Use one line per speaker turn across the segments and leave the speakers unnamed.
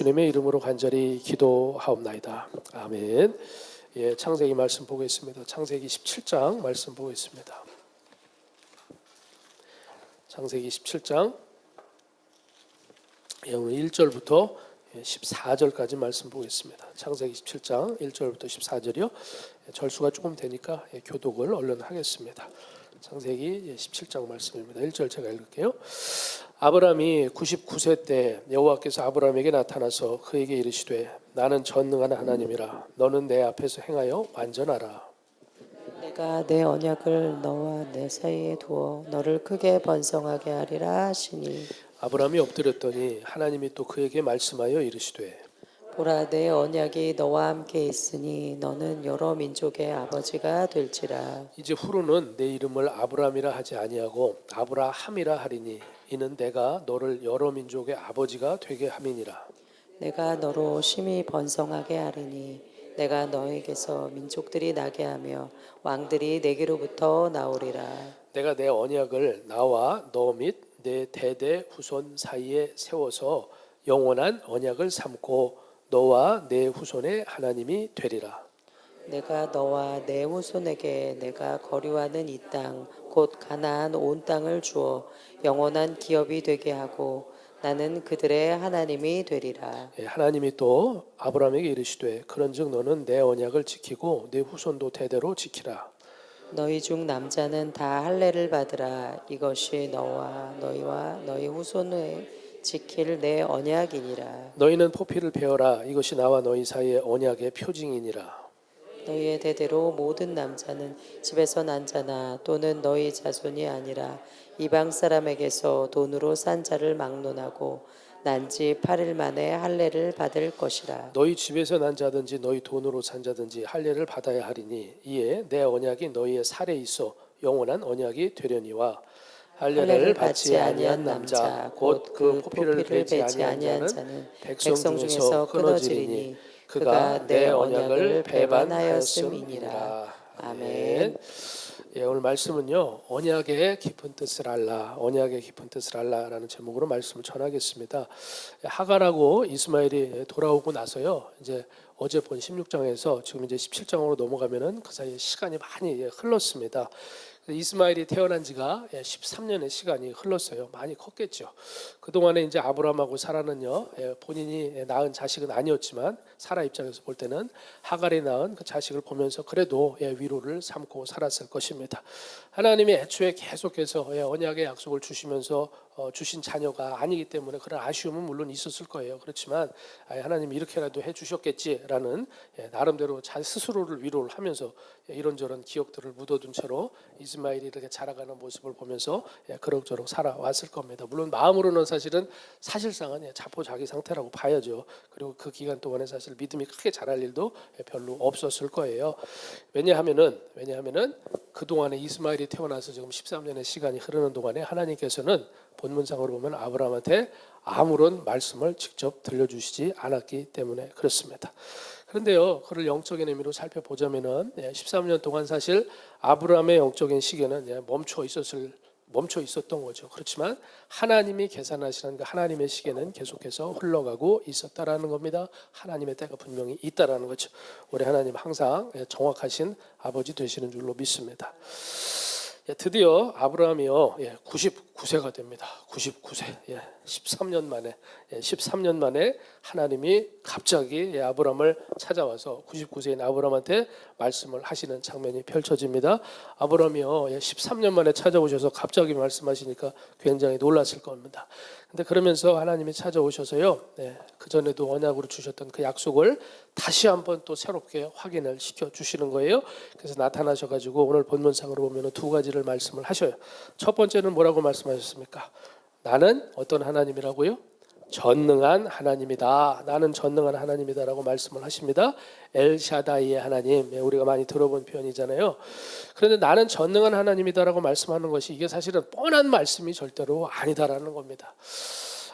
예수님의 이름으로 간절히 기도하옵나이다. 아멘. 예, 창세기 말씀 보겠습니다. 창세기 17장 말씀 보겠습니다. 창세기 17장 오늘 1절부터 14절까지 말씀 보겠습니다. 창세기 17장 1절부터 14절이요. 절수가 조금 되니까 교독을 얼른 하겠습니다. 창세기 17장 말씀입니다. 1절 제가 읽을게요. 아브람이 99세 때 여호와께서 아브람에게 나타나서 그에게 이르시되 나는 전능한 하나님이라 너는 내 앞에서 행하여 완전하라.
내가 내 언약을 너와 내 사이에 두어 너를 크게 번성하게 하리라 하시니
아브람이 엎드렸더니 하나님이 또 그에게 말씀하여 이르시되
보라 내 언약이 너와 함께 있으니 너는 여러 민족의 아버지가 될지라.
이제 후로는 내 이름을 아브람이라 하지 아니하고 아브라함이라 하리니 이는 내가 너를 여러 민족의 아버지가 되게 함이니라.
내가 너로 심히 번성하게 하리니 내가 너에게서 민족들이 나게 하며 왕들이 내게로부터 나오리라.
내가 내 언약을 나와 너 및 내 대대 후손 사이에 세워서 영원한 언약을 삼고 너와 내 후손의 하나님이 되리라.
내가 너와 내 후손에게 내가 거류하는 이 땅 곧 가나안 온 땅을 주어 영원한 기업이 되게 하고 나는 그들의 하나님이 되리라.
하나님이 또 아브라함에게 이르시되 그런즉 너는 내 언약을 지키고 내 후손도 대대로 지키라.
너희 중 남자는 다 할례를 받으라. 이것이 너와 너희와 너희 후손을 지킬 내 언약이니라.
너희는 포피를 베어라. 이것이 나와 너희 사이의 언약의 표징이니라.
너희의 대대로 모든 남자는 집에서 난 자나 또는 너희 자손이 아니라 이방 사람에게서 돈으로 산 자를 막론하고 난지 8일 만에 할례를 받을 것이라.
너희 집에서 난 자든지 너희 돈으로 산 자든지 할례를 받아야 하리니 이에 내 언약이 너희의 살에 있어 영원한 언약이 되려니와 할례를 받지 아니한 남자 곧 그 포피를 베지 아니한 자는 백성 중에서 끊어지리니 그가 내 언약을 배반하였음이니라. 아멘. 예, 오늘 말씀은요 언약의 깊은 뜻을 알라, 언약의 깊은 뜻을 알라라는 제목으로 말씀을 전하겠습니다. 하갈하고 이스마엘이 돌아오고 나서요 이제 어제 본 16장에서 지금 이제 17장으로 넘어가면은 그 사이에 시간이 많이 흘렀습니다. 이스마엘이 태어난 지가 13년의 시간이 흘렀어요. 많이 컸겠죠. 그동안에 이제 아브라함하고 사라는요 본인이 낳은 자식은 아니었지만 사라 입장에서 볼 때는 하갈이 낳은 그 자식을 보면서 그래도 위로를 삼고 살았을 것입니다. 하나님이 애초에 계속해서 언약의 약속을 주시면서 주신 자녀가 아니기 때문에 그런 아쉬움은 물론 있었을 거예요. 그렇지만 하나님이 이렇게라도 해주셨겠지라는 나름대로 스스로를 위로를 하면서 이런저런 기억들을 묻어둔 채로 이스마엘이 이렇게 자라가는 모습을 보면서 그럭저럭 살아왔을 겁니다. 물론 마음으로는 사실상은 자포자기 상태라고 봐야죠. 그리고 그 기간 동안에 사실 믿음이 크게 자랄 일도 별로 없었을 거예요. 왜냐하면은 그 동안에 이스마엘이 태어나서 지금 13년의 시간이 흐르는 동안에 하나님께서는 본문상으로 보면 아브라함한테 아무런 말씀을 직접 들려주시지 않았기 때문에 그렇습니다. 그런데요, 그를 영적인 의미로 살펴보자면은 13년 동안 사실 아브라함의 영적인 시계는 멈춰 있었던 거죠. 그렇지만 하나님이 계산하시는 그 하나님의 시계는 계속해서 흘러가고 있었다라는 겁니다. 하나님의 때가 분명히 있다라는 거죠. 우리 하나님 항상 정확하신 아버지 되시는 줄로 믿습니다. 드디어 아브라함이요 99세가 됩니다. 99세 13년 만에 하나님이 갑자기 아브라함을 찾아와서 99세인 아브라함한테 말씀을 하시는 장면이 펼쳐집니다. 아브라함이요 13년 만에 찾아오셔서 갑자기 말씀하시니까 굉장히 놀랐을 겁니다. 근데 그러면서 하나님이 찾아오셔서요 그 전에도 언약으로 주셨던 그 약속을 다시 한번 또 새롭게 확인을 시켜 주시는 거예요. 그래서 나타나셔가지고 오늘 본문상으로 보면 두 가지를 말씀을 하셔요. 첫 번째는 뭐라고 말씀하셨습니까? 나는 어떤 하나님이라고요? 전능한 하나님이다. 나는 전능한 하나님이다라고 말씀을 하십니다. 엘샤다이의 하나님, 우리가 많이 들어본 표현이잖아요. 그런데 나는 전능한 하나님이다라고 말씀하는 것이 이게 사실은 뻔한 말씀이 절대로 아니다라는 겁니다.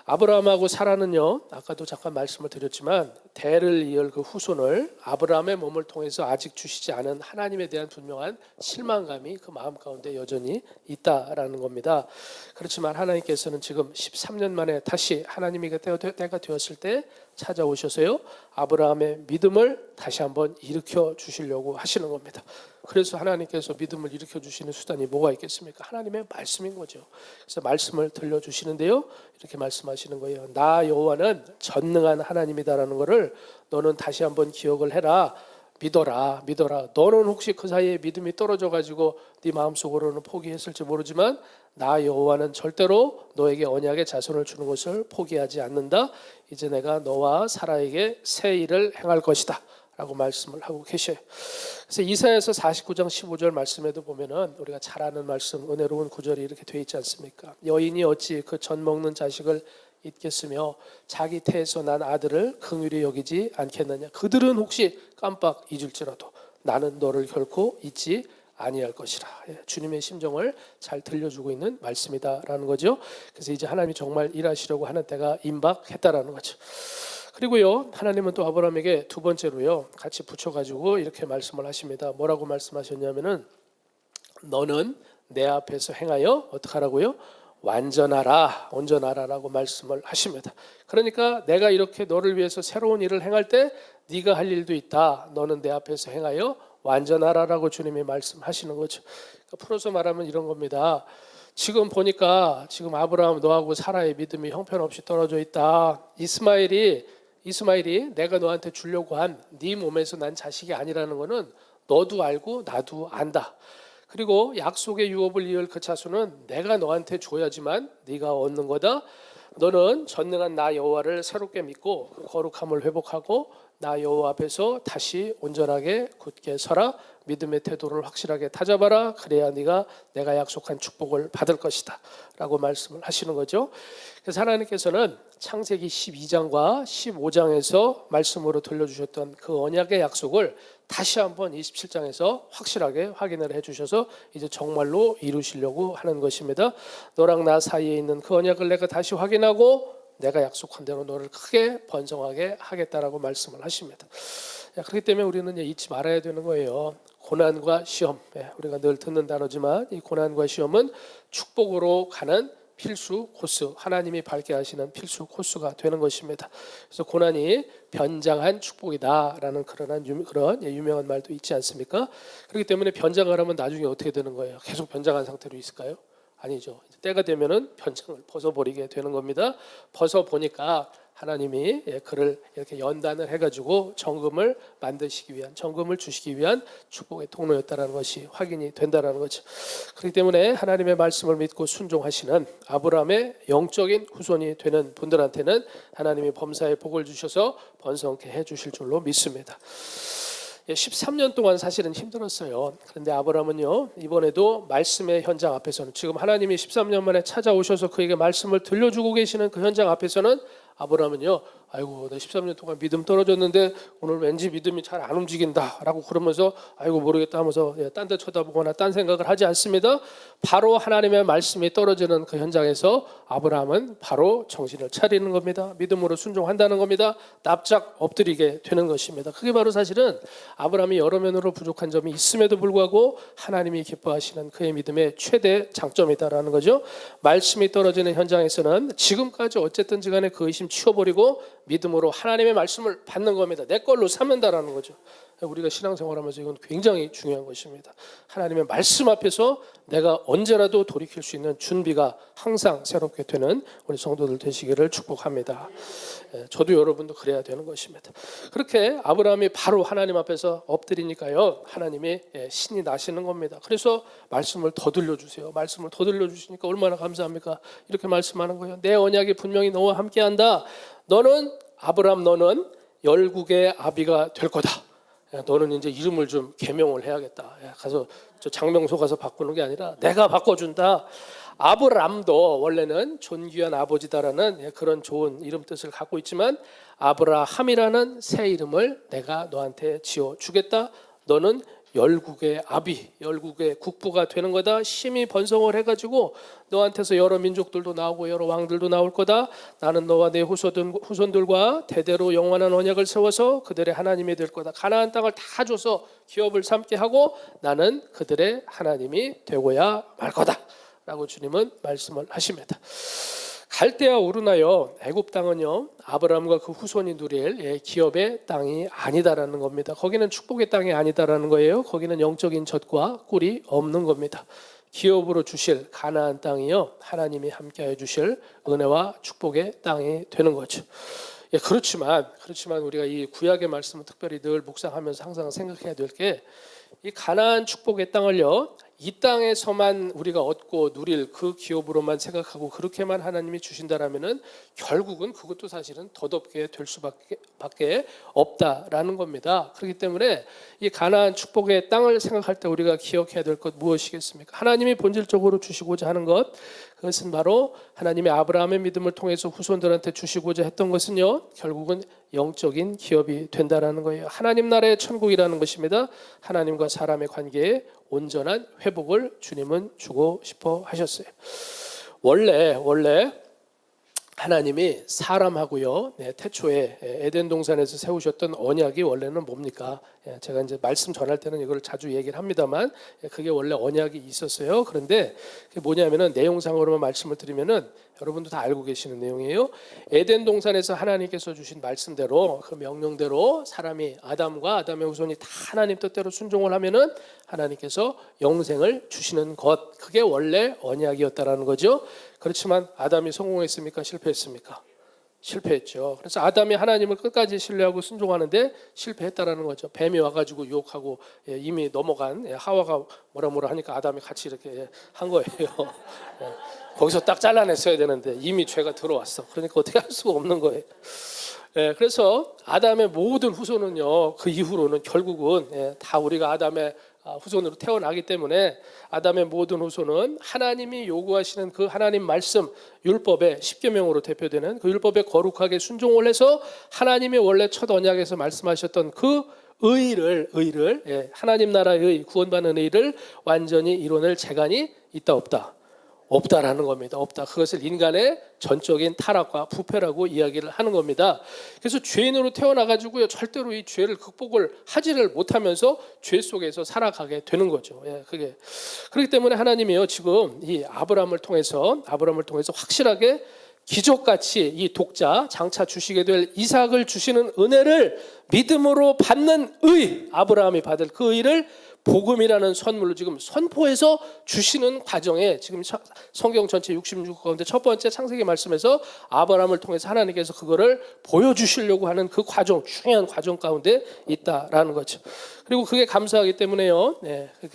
아브라함하고 사라는요 아까도 잠깐 말씀을 드렸지만 대를 이을 그 후손을 아브라함의 몸을 통해서 아직 주시지 않은 하나님에 대한 분명한 실망감이 그 마음 가운데 여전히 있다라는 겁니다. 그렇지만 하나님께서는 지금 13년 만에 다시 하나님이 때가 되었을 때 찾아오셔서요, 아브라함의 믿음을 다시 한번 일으켜 주시려고 하시는 겁니다. 그래서 하나님께서 믿음을 일으켜 주시는 수단이 뭐가 있겠습니까? 하나님의 말씀인 거죠. 그래서 말씀을 들려주시는데요, 이렇게 말씀하시는 거예요. 나 여호와는 전능한 하나님이다라는 것을 너는 다시 한번 기억을 해라. 믿어라, 믿어라. 너는 혹시 그 사이에 믿음이 떨어져 가지고 네 마음속으로는 포기했을지 모르지만 나 여호와는 절대로 너에게 언약의 자손을 주는 것을 포기하지 않는다. 이제 내가 너와 사라에게 새 일을 행할 것이다 라고 말씀을 하고 계셔요. 그래서 이사야서 49장 15절 말씀에도 보면은 우리가 잘 아는 말씀, 은혜로운 구절이 이렇게 돼 있지 않습니까? 여인이 어찌 그 젖 먹는 자식을 잊겠으며 자기 태에서 난 아들을 긍휼히 여기지 않겠느냐. 그들은 혹시 깜빡 잊을지라도 나는 너를 결코 잊지 아니할 것이라. 주님의 심정을 잘 들려주고 있는 말씀이다라는 거죠. 그래서 이제 하나님이 정말 일하시려고 하는 때가 임박했다라는 거죠. 그리고요, 하나님은 또 아브라함에게 두 번째로요, 같이 붙여가지고 이렇게 말씀을 하십니다. 뭐라고 말씀하셨냐면은 너는 내 앞에서 행하여 어떻게 하라고요? 완전하라, 온전하라라고 말씀을 하십니다. 그러니까 내가 이렇게 너를 위해서 새로운 일을 행할 때 네가 할 일도 있다. 너는 내 앞에서 행하여 완전하라라고 주님이 말씀하시는 거죠. 그러니까 풀어서 말하면 이런 겁니다. 지금 보니까 지금 아브라함 너하고 사라의 믿음이 형편없이 떨어져 있다. 이스마엘이 내가 너한테 주려고 한 네 몸에서 난 자식이 아니라는 거는 너도 알고 나도 안다. 그리고 약속의 유업을 이을 그 자손은 내가 너한테 줘야지만 네가 얻는 거다. 너는 전능한 나 여호와를 새롭게 믿고 그 거룩함을 회복하고 나 여호와 앞에서 다시 온전하게 굳게 서라. 믿음의 태도를 확실하게 다잡아라. 그래야 네가 내가 약속한 축복을 받을 것이다 라고 말씀을 하시는 거죠. 그래서 하나님께서는 창세기 12장과 15장에서 말씀으로 들려주셨던 그 언약의 약속을 다시 한번 27장에서 확실하게 확인을 해주셔서 이제 정말로 이루시려고 하는 것입니다. 너랑 나 사이에 있는 그 언약을 내가 다시 확인하고 내가 약속한 대로 너를 크게 번성하게 하겠다라고 말씀을 하십니다. 그렇기 때문에 우리는 잊지 말아야 되는 거예요. 고난과 시험, 우리가 늘 듣는 단어지만 이 고난과 시험은 축복으로 가는 필수 코스, 하나님이 밝게 하시는 필수 코스가 되는 것입니다. 그래서 고난이 변장한 축복이다라는 그런 유명한 말도 있지 않습니까? 그렇기 때문에 변장을 하면 나중에 어떻게 되는 거예요? 계속 변장한 상태로 있을까요? 아니죠. 때가 되면은 변장을 벗어버리게 되는 겁니다. 벗어보니까 하나님이 그를 이렇게 연단을 해가지고 정금을 만드시기 위한, 정금을 주시기 위한 축복의 통로였다라는 것이 확인이 된다라는 거죠. 그렇기 때문에 하나님의 말씀을 믿고 순종하시는 아브라함의 영적인 후손이 되는 분들한테는 하나님이 범사의 복을 주셔서 번성케 해주실 줄로 믿습니다. 13년 동안 사실은 힘들었어요. 그런데 아브라함은요, 이번에도 말씀의 현장 앞에서는, 지금 하나님이 13년 만에 찾아오셔서 그에게 말씀을 들려주고 계시는 그 현장 앞에서는 아브라함은요, 아이고 나 13년 동안 믿음 떨어졌는데 오늘 왠지 믿음이 잘 안 움직인다라고 그러면서 아이고 모르겠다 하면서 딴 데 쳐다보거나 딴 생각을 하지 않습니다. 바로 하나님의 말씀이 떨어지는 그 현장에서 아브라함은 바로 정신을 차리는 겁니다. 믿음으로 순종한다는 겁니다. 납작 엎드리게 되는 것입니다. 그게 바로 사실은 아브라함이 여러 면으로 부족한 점이 있음에도 불구하고 하나님이 기뻐하시는 그의 믿음의 최대 장점이다라는 거죠. 말씀이 떨어지는 현장에서는 지금까지 어쨌든지 간에 그 의심 치워버리고 믿음으로 하나님의 말씀을 받는 겁니다. 내 걸로 삼는다라는 거죠. 우리가 신앙생활하면서 이건 굉장히 중요한 것입니다. 하나님의 말씀 앞에서 내가 언제라도 돌이킬 수 있는 준비가 항상 새롭게 되는 우리 성도들 되시기를 축복합니다. 저도 여러분도 그래야 되는 것입니다. 그렇게 아브라함이 바로 하나님 앞에서 엎드리니까요, 하나님이 신이 나시는 겁니다. 그래서 말씀을 더 들려주세요. 말씀을 더 들려주시니까 얼마나 감사합니까? 이렇게 말씀하는 거예요. 내 언약이 분명히 너와 함께한다. 너는 아브라함, 너는 열국의 아비가 될 거다. 너는 이제 이름을 좀 개명을 해야겠다. 가서 저 장명소 가서 바꾸는 게 아니라 내가 바꿔준다. 아브람도 원래는 존귀한 아버지다라는 그런 좋은 이름 뜻을 갖고 있지만 아브라함이라는 새 이름을 내가 너한테 지어주겠다. 너는 열국의 아비, 열국의 국부가 되는 거다. 심히 번성을 해가지고 너한테서 여러 민족들도 나오고 여러 왕들도 나올 거다. 나는 너와 내 후손들과 대대로 영원한 언약을 세워서 그들의 하나님이 될 거다. 가나안 땅을 다 줘서 기업을 삼게 하고 나는 그들의 하나님이 되고야 말 거다 라고 주님은 말씀을 하십니다. 갈대아 우르나요. 애굽 땅은요. 아브라함과 그 후손이 누릴 기업의 땅이 아니다라는 겁니다. 거기는 축복의 땅이 아니다라는 거예요. 거기는 영적인 젖과 꿀이 없는 겁니다. 기업으로 주실 가나안 땅이요. 하나님이 함께하여 주실 은혜와 축복의 땅이 되는 거죠. 그렇지만 우리가 이 구약의 말씀을 특별히 늘 묵상하면서 항상 생각해야 될 게 이 가나안 축복의 땅을요. 이 땅에서만 우리가 얻고 누릴 그 기업으로만 생각하고 그렇게만 하나님이 주신다라면은 결국은 그것도 사실은 덧없게 될 수밖에 없다라는 겁니다. 그렇기 때문에 이 가나안 축복의 땅을 생각할 때 우리가 기억해야 될 것 무엇이겠습니까? 하나님이 본질적으로 주시고자 하는 것, 그것은 바로 하나님의 아브라함의 믿음을 통해서 후손들한테 주시고자 했던 것은요, 결국은 영적인 기업이 된다라는 거예요. 하나님 나라의 천국이라는 것입니다. 하나님과 사람의 관계에 온전한 회복을 주님은 주고 싶어 하셨어요. 원래 하나님이 사람하고요, 태초에 에덴 동산에서 세우셨던 언약이 원래는 뭡니까? 제가 이제 말씀 전할 때는 이걸 자주 얘기를 합니다만, 그게 원래 언약이 있었어요. 그런데 그게 뭐냐면은 내용상으로만 말씀을 드리면은 여러분도 다 알고 계시는 내용이에요. 에덴 동산에서 하나님께서 주신 말씀대로 그 명령대로 사람이 아담과 아담의 후손이 다 하나님 뜻대로 순종을 하면은 하나님께서 영생을 주시는 것, 그게 원래 언약이었다라는 거죠. 그렇지만 아담이 성공했습니까? 실패했습니까? 실패했죠. 그래서 아담이 하나님을 끝까지 신뢰하고 순종하는데 실패했다라는 거죠. 뱀이 와가지고 유혹하고 이미 넘어간 하와가 뭐라 하니까 아담이 같이 이렇게 한 거예요. 거기서 딱 잘라냈어야 되는데 이미 죄가 들어왔어. 그러니까 어떻게 할 수가 없는 거예요. 그래서 아담의 모든 후손은요, 그 이후로는 결국은 다 우리가 아담의 후손으로 태어나기 때문에 아담의 모든 후손은 하나님이 요구하시는 그 하나님 말씀, 율법의 십계명으로 대표되는 그 율법에 거룩하게 순종을 해서 하나님이 원래 첫 언약에서 말씀하셨던 그 의를 하나님 나라의 의, 구원받는 의를 완전히 이뤄낼 재간이 있다 없다라는 겁니다. 없다. 그것을 인간의 전적인 타락과 부패라고 이야기를 하는 겁니다. 그래서 죄인으로 태어나가지고요, 절대로 이 죄를 극복을 하지를 못하면서 죄 속에서 살아가게 되는 거죠. 그게 그렇기 때문에 하나님이요, 지금 이 아브라함을 통해서 확실하게 기적같이 이 독자 장차 주시게 될 이삭을 주시는 은혜를 믿음으로 받는 의, 아브라함이 받을 그 의를 복음이라는 선물로 지금 선포해서 주시는 과정에 지금 성경 전체 66권 가운데 첫 번째 창세기 말씀에서 아브라함을 통해서 하나님께서 그거를 보여주시려고 하는 그 과정, 중요한 과정 가운데 있다라는 거죠. 그리고 그게 감사하기 때문에요.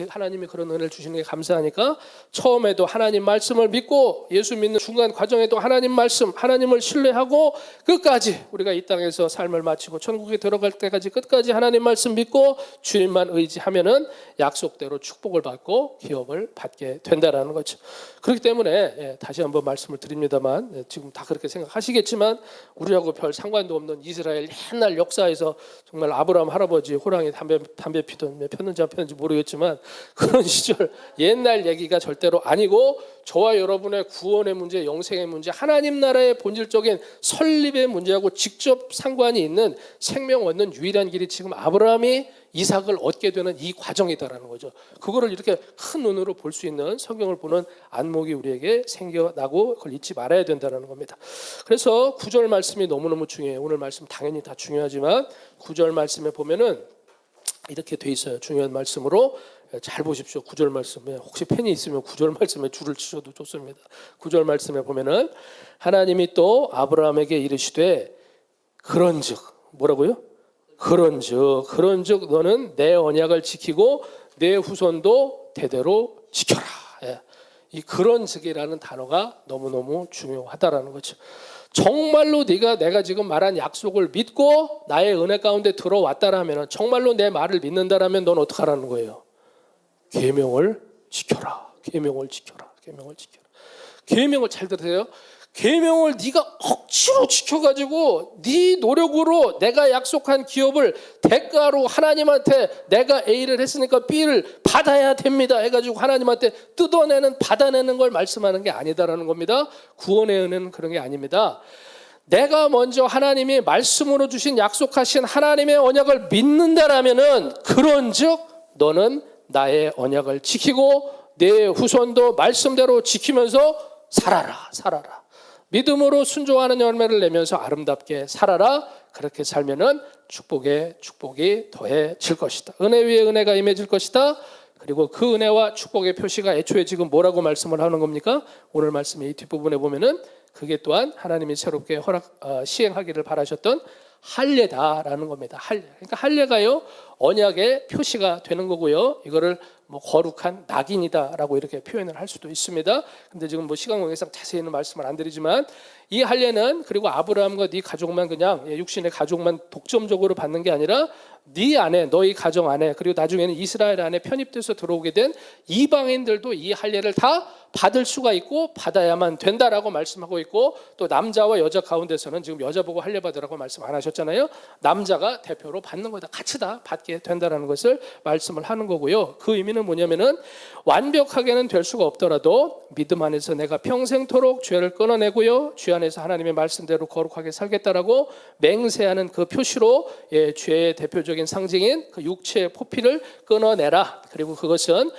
하나님이 그런 은혜를 주시는 게 감사하니까 처음에도 하나님 말씀을 믿고 예수 믿는 중간 과정에도 하나님 말씀, 하나님을 신뢰하고 끝까지 우리가 이 땅에서 삶을 마치고 천국에 들어갈 때까지 끝까지 하나님 말씀 믿고 주님만 의지하면은 약속대로 축복을 받고 기업을 받게 된다라는 거죠. 그렇기 때문에 다시 한번 말씀을 드립니다만 지금 다 그렇게 생각하시겠지만 우리하고 별 상관도 없는 이스라엘 옛날 역사에서 정말 아브라함 할아버지 호랑이 담배 폈는지 안 폈는지 모르겠지만 그런 시절 옛날 얘기가 절대로 아니고 저와 여러분의 구원의 문제, 영생의 문제, 하나님 나라의 본질적인 설립의 문제하고 직접 상관이 있는 생명 얻는 유일한 길이 지금 아브라함이 이삭을 얻게 되는 이 과정이다라는 거죠. 그거를 이렇게 큰 눈으로 볼 수 있는 성경을 보는 안목이 우리에게 생겨나고 그걸 잊지 말아야 된다는 겁니다. 그래서 9절 말씀이 너무너무 중요해요. 오늘 말씀 당연히 다 중요하지만 9절 말씀에 보면은 이렇게 돼 있어요. 중요한 말씀으로 잘 보십시오. 9절 말씀에 혹시 펜이 있으면 9절 말씀에 줄을 치셔도 좋습니다. 9절 말씀에 보면은 하나님이 또 아브라함에게 이르시되 그런즉 뭐라고요? 그런즉 너는 내 언약을 지키고 내 후손도 대대로 지켜라. 이 그런즉이라는 단어가 너무너무 중요하다라는 거죠. 정말로 내가 지금 말한 약속을 믿고 나의 은혜 가운데 들어왔다라면, 정말로 내 말을 믿는다라면 넌 어떻게 하라는 거예요? 계명을 지켜라. 계명을 잘 들으세요. 계명을 네가 억지로 지켜가지고 네 노력으로 내가 약속한 기업을 대가로 하나님한테 내가 A를 했으니까 B를 받아야 됩니다 해가지고 하나님한테 받아내는 걸 말씀하는 게 아니다라는 겁니다. 구원의 은혜는 그런 게 아닙니다. 내가 먼저 하나님이 말씀으로 주신 약속하신 하나님의 언약을 믿는다라면은 그런즉 너는 나의 언약을 지키고 내 후손도 말씀대로 지키면서 살아라. 믿음으로 순종하는 열매를 내면서 아름답게 살아라. 그렇게 살면은 축복에 축복이 더해질 것이다. 은혜 위에 은혜가 임해질 것이다. 그리고 그 은혜와 축복의 표시가 애초에 지금 뭐라고 말씀을 하는 겁니까? 오늘 말씀의 이 뒷부분에 보면은 그게 또한 하나님이 새롭게 시행하기를 바라셨던 할례다라는 겁니다. 할례. 그러니까 할례가요 언약의 표시가 되는 거고요. 이거를 뭐 거룩한 낙인이다라고 이렇게 표현을 할 수도 있습니다. 근데 지금 뭐 시간 관계상 자세히는 말씀을 안 드리지만 이 할례는 그리고 아브라함과 네 가족만 그냥 육신의 가족만 독점적으로 받는 게 아니라 네 안에 너희 가정 안에 그리고 나중에는 이스라엘 안에 편입돼서 들어오게 된 이방인들도 이 할례를 다 받을 수가 있고 받아야만 된다라고 말씀하고 있고 또 남자와 여자 가운데서는 지금 여자 보고 할례 받으라고 말씀 안 하셨잖아요. 남자가 대표로 받는 거다. 같이 다 받게 된다라는 것을 말씀을 하는 거고요. 그 의미는 뭐냐면은 완벽하게는 될 수가 없더라도 믿음 안에서 내가 평생토록 죄를 끊어내고요. 죄 안에서 하나님의 말씀대로 거룩하게 살겠다라고 맹세하는 그 표시로 죄의 대표적인 상징인 그 육체의 포피를 끊어내라. 그리고 그것은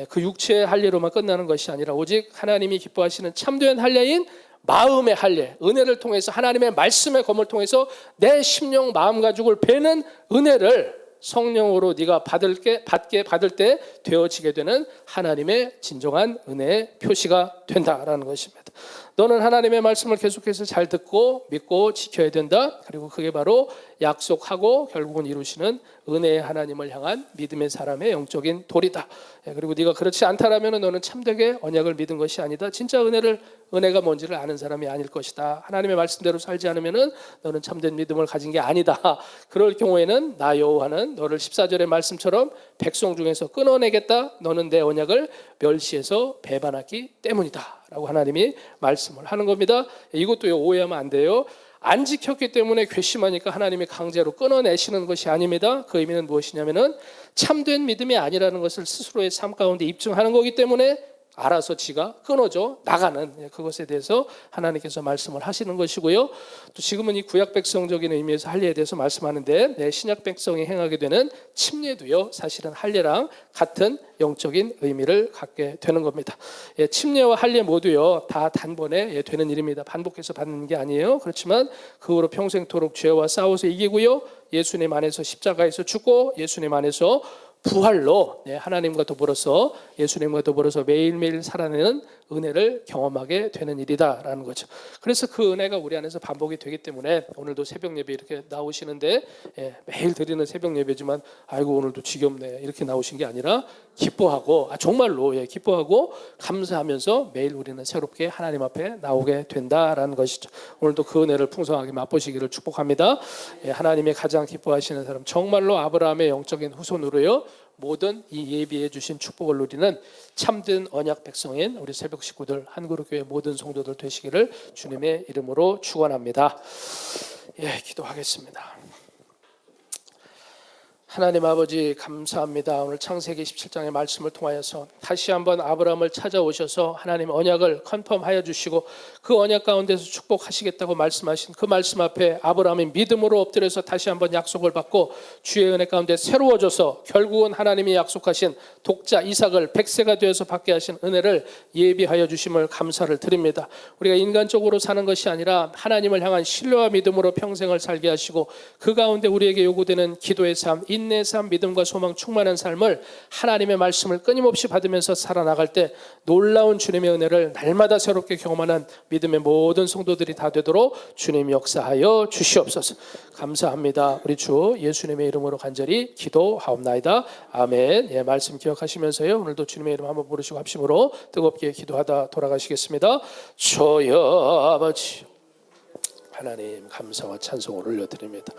그 육체의 할례로만 끝나는 것이 아니라 오직 하나님이 기뻐하시는 참된 할례인 마음의 할례, 은혜를 통해서 하나님의 말씀의 검을 통해서 내 심령 마음 가죽을 베는 은혜를 성령으로 네가 받게 받을 때 되어지게 되는 하나님의 진정한 은혜의 표시가 된다라는 것입니다. 너는 하나님의 말씀을 계속해서 잘 듣고 믿고 지켜야 된다. 그리고 그게 바로 약속하고 결국은 이루시는 은혜의 하나님을 향한 믿음의 사람의 영적인 도리다. 그리고 네가 그렇지 않다라면 너는 참되게 언약을 믿은 것이 아니다. 진짜 은혜가 뭔지를 아는 사람이 아닐 것이다. 하나님의 말씀대로 살지 않으면 너는 참된 믿음을 가진 게 아니다. 그럴 경우에는 나 여호와는 너를 14절의 말씀처럼 백성 중에서 끊어내겠다. 너는 내 언약을 멸시해서 배반하기 때문이다. 라고 하나님이 말씀을 하는 겁니다. 이것도 오해하면 안 돼요. 안 지켰기 때문에 괘씸하니까 하나님이 강제로 끊어내시는 것이 아닙니다. 그 의미는 무엇이냐면은 참된 믿음이 아니라는 것을 스스로의 삶 가운데 입증하는 거기 때문에 알아서 지가 끊어져 나가는 그것에 대해서 하나님께서 말씀을 하시는 것이고요. 또 지금은 이 구약 백성적인 의미에서 할례에 대해서 말씀하는데 신약 백성이 행하게 되는 침례도요 사실은 할례랑 같은 영적인 의미를 갖게 되는 겁니다. 침례와 할례 모두요 다 단번에 되는 일입니다. 반복해서 받는 게 아니에요. 그렇지만 그 후로 평생토록 죄와 싸워서 이기고요 예수님 안에서 십자가에서 죽고 예수님 안에서 부활로 하나님과 더불어서 예수님과 더불어서 매일매일 살아내는 은혜를 경험하게 되는 일이다라는 거죠. 그래서 그 은혜가 우리 안에서 반복이 되기 때문에 오늘도 새벽 예배 이렇게 나오시는데 매일 드리는 새벽 예배지만 아이고 오늘도 지겹네 이렇게 나오신 게 아니라 기뻐하고 정말로 기뻐하고 감사하면서 매일 우리는 새롭게 하나님 앞에 나오게 된다라는 것이죠. 오늘도 그 은혜를 풍성하게 맛보시기를 축복합니다. 하나님의 가장 기뻐하시는 사람 정말로 아브라함의 영적인 후손으로요 모든 이 예비해 주신 축복을 누리는 참된 언약 백성인 우리 새벽 식구들 한그룹교회 모든 성도들 되시기를 주님의 이름으로 축원합니다. 기도하겠습니다. 하나님 아버지 감사합니다. 오늘 창세기 17장의 말씀을 통하여서 다시 한번 아브라함을 찾아오셔서 하나님 언약을 컨펌하여 주시고 그 언약 가운데서 축복하시겠다고 말씀하신 그 말씀 앞에 아브라함이 믿음으로 엎드려서 다시 한번 약속을 받고 주의 은혜 가운데 새로워져서 결국은 하나님이 약속하신 독자 이삭을 100세가 되어서 받게 하신 은혜를 예비하여 주심을 감사를 드립니다. 우리가 인간적으로 사는 것이 아니라 하나님을 향한 신뢰와 믿음으로 평생을 살게 하시고 그 가운데 우리에게 요구되는 기도의 삶, 인내의 삶, 믿음과 소망 충만한 삶을 하나님의 말씀을 끊임없이 받으면서 살아나갈 때 놀라운 주님의 은혜를 날마다 새롭게 경험하는 믿음의 모든 성도들이 다 되도록 주님 역사하여 주시옵소서. 감사합니다. 우리 주 예수님의 이름으로 간절히 기도하옵나이다. 아멘. 말씀 기억하시면서요 오늘도 주님의 이름 한번 부르시고 합심으로 뜨겁게 기도하다 돌아가시겠습니다. 주여 아버지 하나님 감사와 찬송을 올려드립니다.